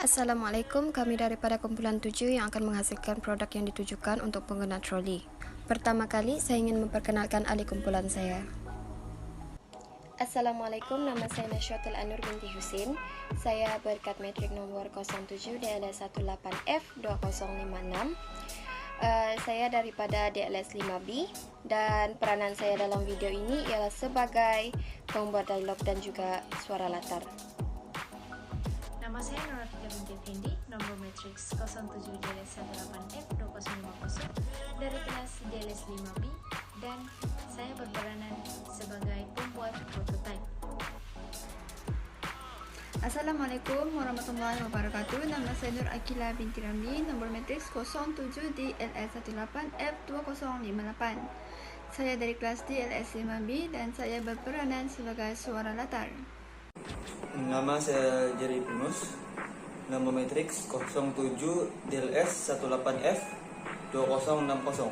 Assalamualaikum, kami daripada kumpulan 7 yang akan menghasilkan produk yang ditujukan untuk pengguna troli. Pertama kali, saya ingin memperkenalkan ahli kumpulan saya. Assalamualaikum, nama saya Nasyatul Anur binti Husin. Saya berkat metrik nomor 07 DLS 18F2056. Saya daripada DLS 5B dan peranan saya dalam video ini ialah sebagai pembuat dialog dan juga suara latar. Nama saya Nuratika binti Effendi, nomor matriks 07 DLS 18F2050 dari kelas DLS 5B dan saya berperanan sebagai pembuat prototipe. Assalamualaikum warahmatullahi wabarakatuh. Nama saya Nur Akila binti Ramli, nomor matriks 07 DLS 18F2058. Saya dari kelas DLS 5B dan saya berperanan sebagai suara latar. Nama saya Jerry Punus, nomor matriks 07 DLS 18F2060.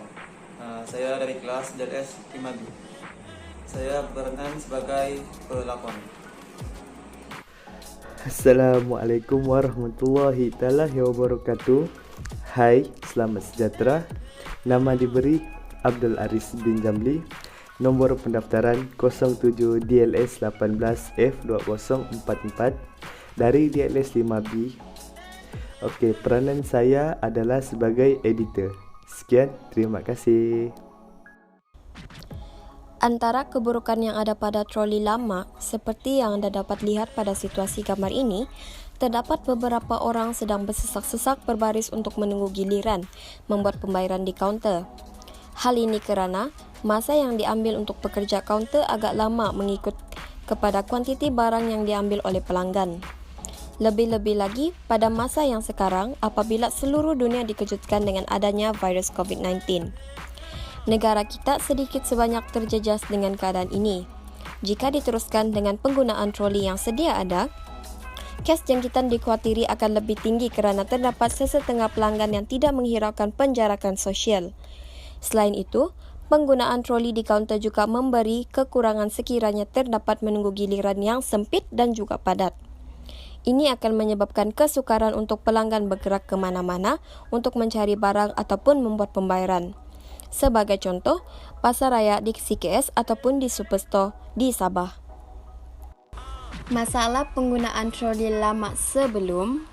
Saya dari kelas DLS 5B. Saya berperan sebagai pelakon. Assalamualaikum warahmatullahi wabarakatuh. Hai, selamat sejahtera. Nama diberi Abdul Aris bin Jamli. Nombor pendaftaran 07 DLS 18F2044 dari DLS 5B. Okey, peranan saya adalah sebagai editor. Sekian, terima kasih. Antara keburukan yang ada pada troli lama, seperti yang Anda dapat lihat pada situasi gambar ini, terdapat beberapa orang sedang bersesak-sesak berbaris untuk menunggu giliran membuat pembayaran di kaunter. Hal ini kerana masa yang diambil untuk pekerja kaunter agak lama mengikut kepada kuantiti barang yang diambil oleh pelanggan. Lebih-lebih lagi pada masa yang sekarang apabila seluruh dunia dikejutkan dengan adanya virus COVID-19. Negara kita sedikit sebanyak terjejas dengan keadaan ini. Jika diteruskan dengan penggunaan troli yang sedia ada, kes jangkitan dikhawatiri akan lebih tinggi kerana terdapat sesetengah pelanggan yang tidak menghiraukan penjarakan sosial. Selain itu, penggunaan troli di kaunter juga memberi kekurangan sekiranya terdapat menunggu giliran yang sempit dan juga padat. Ini akan menyebabkan kesukaran untuk pelanggan bergerak ke mana-mana untuk mencari barang ataupun membuat pembayaran. Sebagai contoh, pasar raya di CKS ataupun di Superstore di Sabah. Masalah penggunaan troli lama sebelum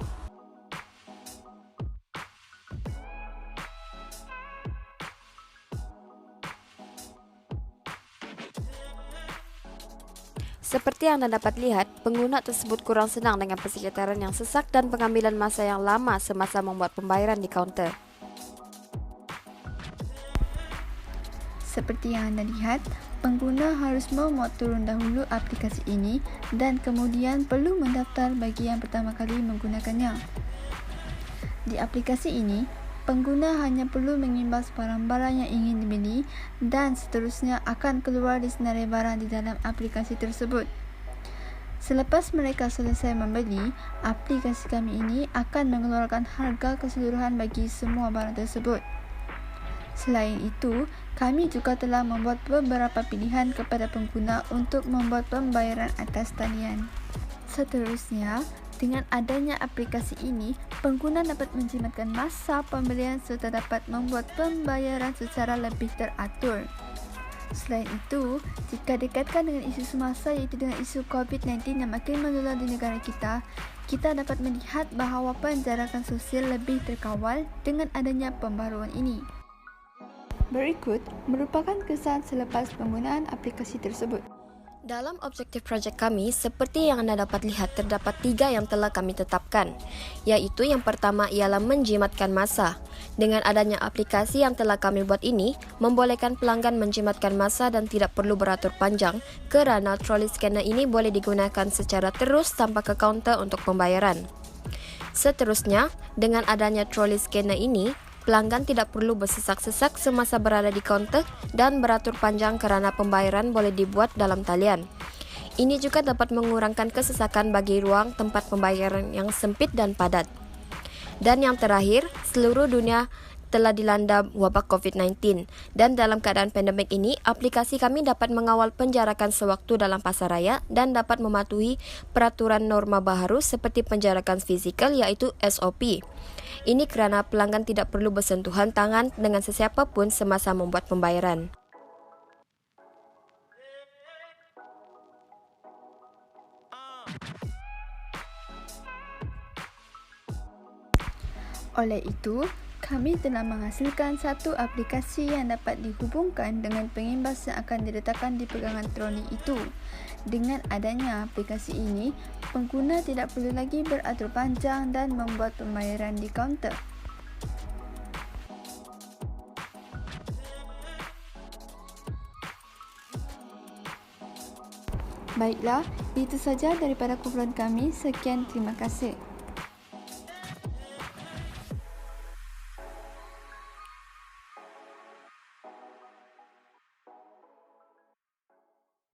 Seperti yang Anda dapat lihat, pengguna tersebut kurang senang dengan persekitaran yang sesak dan pengambilan masa yang lama semasa membuat pembayaran di kaunter. Seperti yang Anda lihat, pengguna harus memuat turun dahulu aplikasi ini dan kemudian perlu mendaftar bagi yang pertama kali menggunakannya. Di aplikasi ini, pengguna hanya perlu mengimbas barang-barang yang ingin dibeli dan seterusnya akan keluar di senarai barang di dalam aplikasi tersebut. Selepas mereka selesai membeli, aplikasi kami ini akan mengeluarkan harga keseluruhan bagi semua barang tersebut. Selain itu, kami juga telah membuat beberapa pilihan kepada pengguna untuk membuat pembayaran atas talian. Seterusnya, dengan adanya aplikasi ini, pengguna dapat menjimatkan masa pembelian serta dapat membuat pembayaran secara lebih teratur. Selain itu, jika dikaitkan dengan isu semasa iaitu dengan isu COVID-19 yang makin menular di negara kita dapat melihat bahawa penjarakan sosial lebih terkawal dengan adanya pembaruan ini. Berikut merupakan kesan selepas penggunaan aplikasi tersebut. Dalam objektif projek kami, seperti yang Anda dapat lihat, terdapat 3 yang telah kami tetapkan, iaitu yang pertama ialah menjimatkan masa. Dengan adanya aplikasi yang telah kami buat ini, membolehkan pelanggan menjimatkan masa dan tidak perlu beratur panjang kerana troli scanner ini boleh digunakan secara terus tanpa ke kaunter untuk pembayaran. Seterusnya, dengan adanya troli scanner ini, pelanggan tidak perlu bersesak-sesak semasa berada di kaunter dan beratur panjang kerana pembayaran boleh dibuat dalam talian. Ini juga dapat mengurangkan kesesakan bagi ruang tempat pembayaran yang sempit dan padat. Dan yang terakhir, seluruh dunia telah dilanda wabak COVID-19 dan dalam keadaan pandemik ini, aplikasi kami dapat mengawal penjarakan sewaktu dalam pasaraya dan dapat mematuhi peraturan norma baharu seperti penjarakan fizikal iaitu SOP. Ini kerana pelanggan tidak perlu bersentuhan tangan dengan sesiapa pun semasa membuat pembayaran. Oleh itu, kami telah menghasilkan satu aplikasi yang dapat dihubungkan dengan pengimbas yang akan diletakkan di pegangan troli itu. Dengan adanya aplikasi ini, pengguna tidak perlu lagi beratur panjang dan membuat pembayaran di kaunter. Baiklah, itu saja daripada kumpulan kami. Sekian, terima kasih.